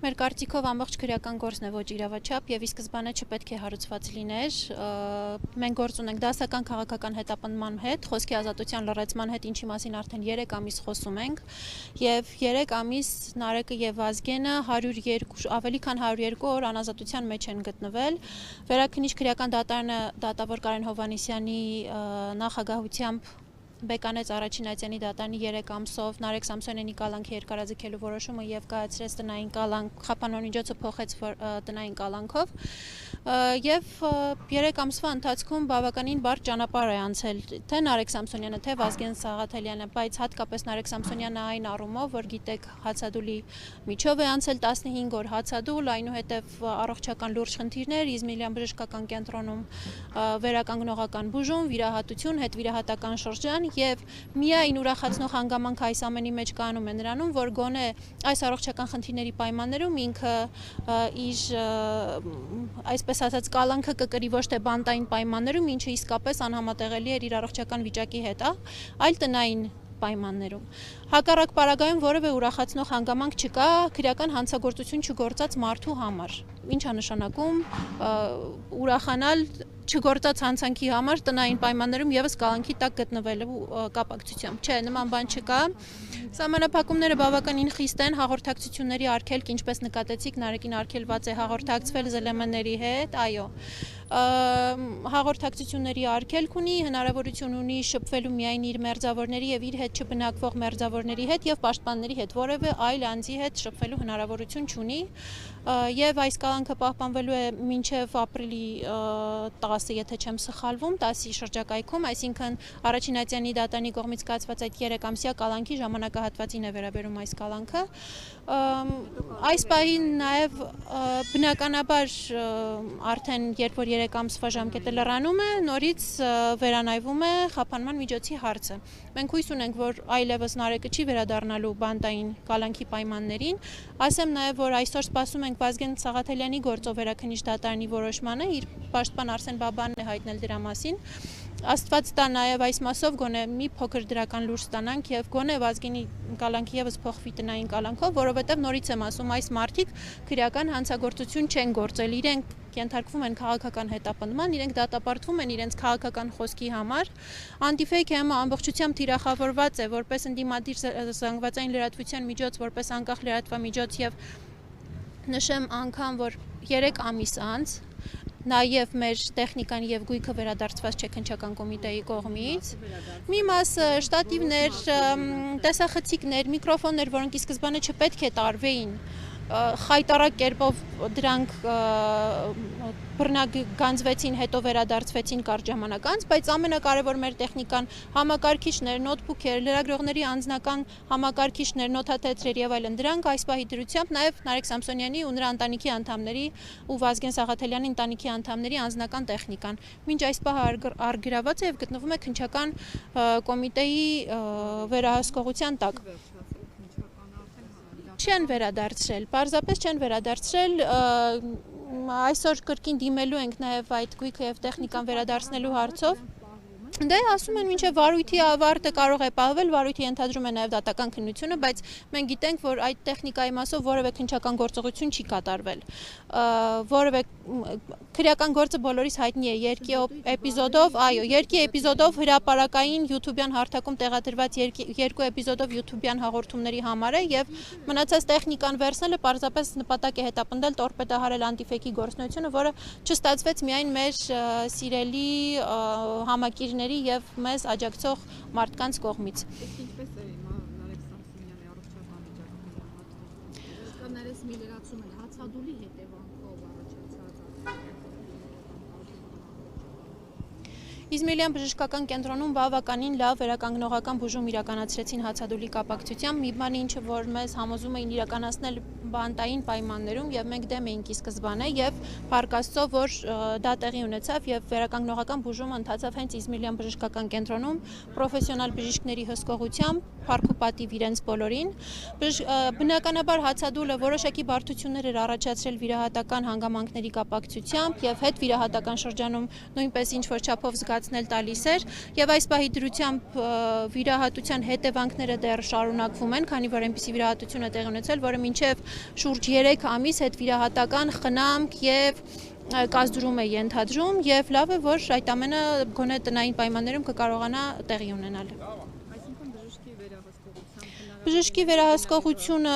Մեր կարծիքով ամբողջ քրեական գործն է ոչ իրավաչափ եւ ի սկզբանե չպետք է հարուցված լիներ։ Մենք գործ ունենք դասական քաղաքական հետապնդման հետ, խոսքի ազատության լրացման հետ, ինչի մասին արդեն 3 ամիս խոսում ենք եւ 3 ամիս Նարեկը եւ Վազգենը 102 ավելի քան 102 օր անազատության մեջ են գտնվել։ Վերաքննիչ քրեական դատարանը դատավոր Կարեն Հովհաննիսյանի նախագահությամբ Բեկանեց առաջին այցյանի դատարանի 3 ամսով Նարեկ Սամսոնյանի կալանքի երկարաձգելու որոշումը եւ կայացրեց տնային կալանք, խափանման միջոցը փոխեց տնային կալանքով եւ 3 ամսվա ընթացքում բավականին բարդ ճանապարհ է անցել թե Նարեկ Սամսոնյանը, թե Վազգեն Սաղաթելյանը, բայց հատկապես Նարեկ Սամսոնյանը այն առումով, որ գիտեք, հացադուլի միջով է անցել 15 օր հացադուլ, այնուհետև առողջական լուրջ խնդիրներ, Իզմիլյան բժշկական կենտրոնում վերականգնողական բուժում, վիրահատություն, հետվիրահատական շրջան եւ միայն ուրախացնող հանգամանք այս ամենի մեջ կանում է նրանում, որ գոնե այս առողջական խնդիրների պայմաններում ինքը իր այսպես ասած կալանքը կկրի ոչ թե բանտային պայմաններում, ինչը իսկապես անհամատեղելի էր իր առողջական վիճակի հետ, այլ տնային պայմաններում։ Հակառակ պարագայում որևէ ուրախացնող հանգամանք չկա քրեական հանցագործություն չգործած մարդու համար։ Ինչ է նշանակում ուրախանալ չգործած հանցանքի համար տնային պայմաններում եւս կալանքի տակ գտնվելու կապակցությամբ։ Չէ, նման բան չկա։ Սահմանափակումները բավականին խիստ են, հաղորդակցությունների արգելք, ինչպես նկատեցիք, Նարեկին արգելված է հաղորդակցվել ԶԼՄ-ների հետ, այո։ Հաղորդակցությունների արգելք ունի, հնարավորություն ունի շփվելու միայն իր մերձավորների եւ իր հետ չբնակվող մերձավորների հետ եւ պաշտպանների հետ, որևէ այլ անձի հետ շփվելու հնարավորություն չունի եւ այս կալանքը պահպանվելու է մինչեւ ապրիլի 10-ը, եթե չեմ սխալվում, 10-ի շրջակայքում, այսինքն առաջին այցյանի դատարանի կողմից կայացված այդ 3 ամսյա կալանքի ժամանակահատվածին է վերաբերում այս կալանքը։ Այս պահին նաեւ բնականաբար արդեն երբ որ 3 ամսվա ժամկետը լրանում է, նորից վերանայվում է խափանման միջոցի հարցը։ Մենք հույս ունենք, որ այլևս Նարեկը չի վերադառնալու բանտային կալանքի պայմաններին։ Ասեմ նաև, որ այսօր սպասում ենք Վազգեն Սաղաթելյանի գործով վերաքննիչ դատարանի որոշմանը, իր պաշտպան Արսեն Բաբանն է հայտնել դրա մասին։ Աստված տա նաև այս մասով գոնե մի փոքր դրական լուր ստանանք եւ գոնե Վազգենի կալանքի եւս փոխվի տնային կալանքով, որովհետեւ նորից եմ ասում, այս մարդիկ քրեական հանցագործություն չեն գործել, իրենք ենթարկվում են քաղաքական հետապնդման, իրենք դատապարտվում են իրենց քաղաքական խոսքի համար։ Անտիֆեյք ՀՄ ամբողջությամբ թիրախավորված է որպես ընդդիմադիր զանգվածային լրատվության միջոց, որպես անկախ լրատվամիջոց եւ նշեմ անգամ, որ 3 ամիս անց նաև մեր տեխնիկան եւ գույքը վերադարձված չէ քննչական կոմիտեի կողմից։ Մի մասը շտատիվներ, տեսախցիկներ, միկրոֆոններ, որոնք ի սկզբանե չպետք է տարվեին, խայտարակ կերպով դրանք բռնագանձվեցին, հետո վերադարձվեցին կարճ ժամանակ անց, բայց ամենակարևոր մեր տեխնիկան համակարգիչներ, նոթբուքեր, լրագրողների անձնական համակարգիչներ, նոթաթեթրեր եւ այլն, դրանք այս պահի դրությամբ նաեւ Նարեկ Սամսոնյանի ու նրա ընտանիքի անդամների ու Վազգեն Սաղաթելյանի ընտանիքի անդամների անձնական տեխնիկան։ Մինչ այս պահը արգիրաված է եւ գտնվում է քննչական կոմիտեի վերահսկողության տակ։ Չեն վերադարձրել, պարզապես չեն վերադարձրել, այսօր կրկին դիմելու ենք նաև այդ գույքը եւ տեխնիկան վերադարձնելու հարցով։ Դե ասում են մինչև վարույթի ավարտը կարող է պահվել, վարույթի ենթադրում է նաև դատական քննությունը, բայց մենք գիտենք, որ այդ տեխնիկայի մասով որևէ քննչական գործողություն չի կատարվել։ Որևէ քրեական գործը բոլորիս հայտնի է երկի էպիզոդով, այո, երկի էպիզոդով հրապարակային YouTube-յան հարթակում տեղադրված երկու էպիզոդով YouTube-յան հաղորդումների համար է եւ մնացած տեխնիկան վերցնելը պարզապես նպատակ է հետապնդել տորպեդահարել անտիֆեյքի գործունեությունը, որը չստացվեց միայն մեր սիրելի համակիրների եւ մեզ աջակցող մարդկանց կողմից։ Ինչպես է Նարեկ Սամսոնյանի առողջական վիճակը։ Կանարես մի լրացում են հացադուլի հետևանքով առաջացած Իզմիլյան բժշկական կենտրոնում բավականին լավ վերականգնողական բուժում իրականացրեցին հացադուլի կապակցությամբ, մի բան ինչը որ մեզ համոզում էին իրականացնել բանտային պայմաններում եւ մենք դեմ էինք ի սկզբանե եւ փառք Աստծո, որ դա տեղի ունեցավ եւ վերականգնողական բուժումը ընթացավ հենց Իզմիլյան բժշկական կենտրոնում պրոֆեսիոնալ բժիշկների հսկողությամբ, փառք ու պատիվ իրենց բոլորին։ Բնականաբար հացադուլը որոշակի բարդություններ էր առաջացրել վիրահատական հանգամանքների կապակցությամբ եւ հետ վիրահատական շրջանում նույնպես ինչ որ չափով զարգացնել տալիս էր եւ այս պահի դրությամբ վիրահատության հետևանքները դեռ շարունակվում են, քանի որ այնպիսի վիրահատություն է տեղի ունեցել, որը մինչեւ շուրջ 3 ամիս հետվիրահատական խնամք եւ կազդրում է ենթադրում եւ լավ է, որ այդ ամենը գոնե տնային պայմաններում կկարողանա տեղի ունենալ։ Բժշկի վերահսկողությունը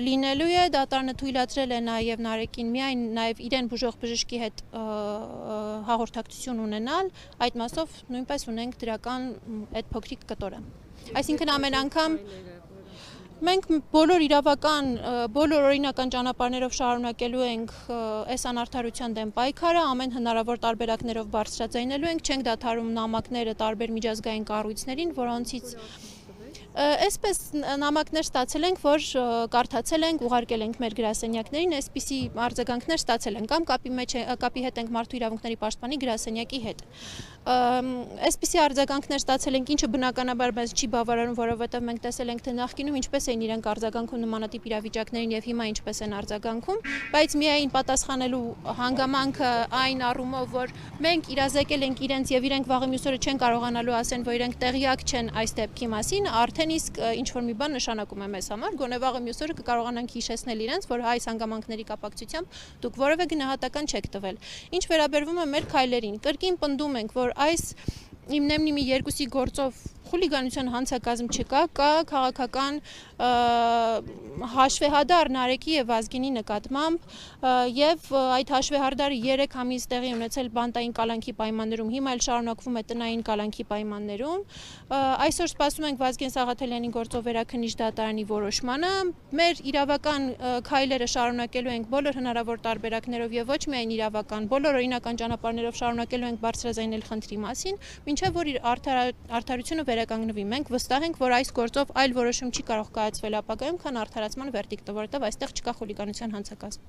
լինելու է, դատարանը թույլատրել է նաև Նարեկին միայն նաև իրեն բուժող բժշկի հետ հաղորդակցություն ունենալ, այդ մասով նույնպես ունենք դրական այդ փոքրիկ կտորը։ Այսինքն ամեն անգամ մենք բոլոր օրինական ճանապարհներով շարունակելու ենք այս անարդարության դեմ պայքարը, ամեն հնարավոր տարբերակներով բարձրաձայնելու ենք, չենք դադարում նամակները տարբեր միջազգային կառույցներին, որոնցից Այսպես նամակներ ստացել ենք, որ կարդացել ենք, ուղարկել ենք մեր գրասենյակներին, այսպիսի արձագանքներ ստացել ենք, կամ կապի հետ ենք Մարդու իրավունքների պաշտպանի գրասենյակի հետ։ Այսպիսի արձագանքներ ստացել ենք, ինչը բնականաբար մեզ չի բավարարում, որովհետև մենք տեսել ենք, թե նախկինում ինչպես էին իրենք արձագանքում նմանատիպ իրավիճակներին եւ հիմա ինչպես են արձագանքում, բայց միայն պատասխանելու հանգամանքը այն առումով, որ մենք իրազեկել ենք իրենց եւ իրենք վաղը մյուս օրը չեն կարողանալու ասեն, որ իրենք տեղյակ չեն այս դեպքի մասին, արդեն իսկ ինչ-որ մի բան նշանակում է մեզ համար, գոնե վաղը մյուս օրը կկարողանանք հիշեցնել իրենց, որ այս հանգամանքների կապակցությամբ դուք որևէ գնահատական չեք տվել։ Ինչ վերաբերվում է մեր քայլերին, կրկին պնդում ենք, որ այս իմնեմնիմի երկուսի գործով խուլիգանության հանցակազմ չկա, կա քաղաքական հաշվեհարդար Նարեկի եւ Վազգենի նկատմամբ եւ այդ հաշվեհարդարը 3 ամիս տեղի ունեցել բանտային կալանքի պայմաններում, հիմա էլ շարունակվում է տնային կալանքի պայմաններում։ Այսօր սպասում ենք Վազգեն Սաղաթելյանի գործով վերաքննիչ դատարանի որոշմանը։ Մեր իրավական քայլերը շարունակելու ենք բոլոր հնարավոր տարբերակներով եւ ոչ միայն իրավական, բոլոր օրինական ճանապարհներով շարունակելու ենք բարձրաձայնել խնդրի մասին, մինչեւ որ արդարությունը վերականգնվի։ Մենք վստահ ենք, որ այս գործով այլ որոշում չի կարող կայացվել ապագայում, քան արդարացման վերդիկտը, որովհետև այստեղ չկա խուլիգանության հանցակազմ։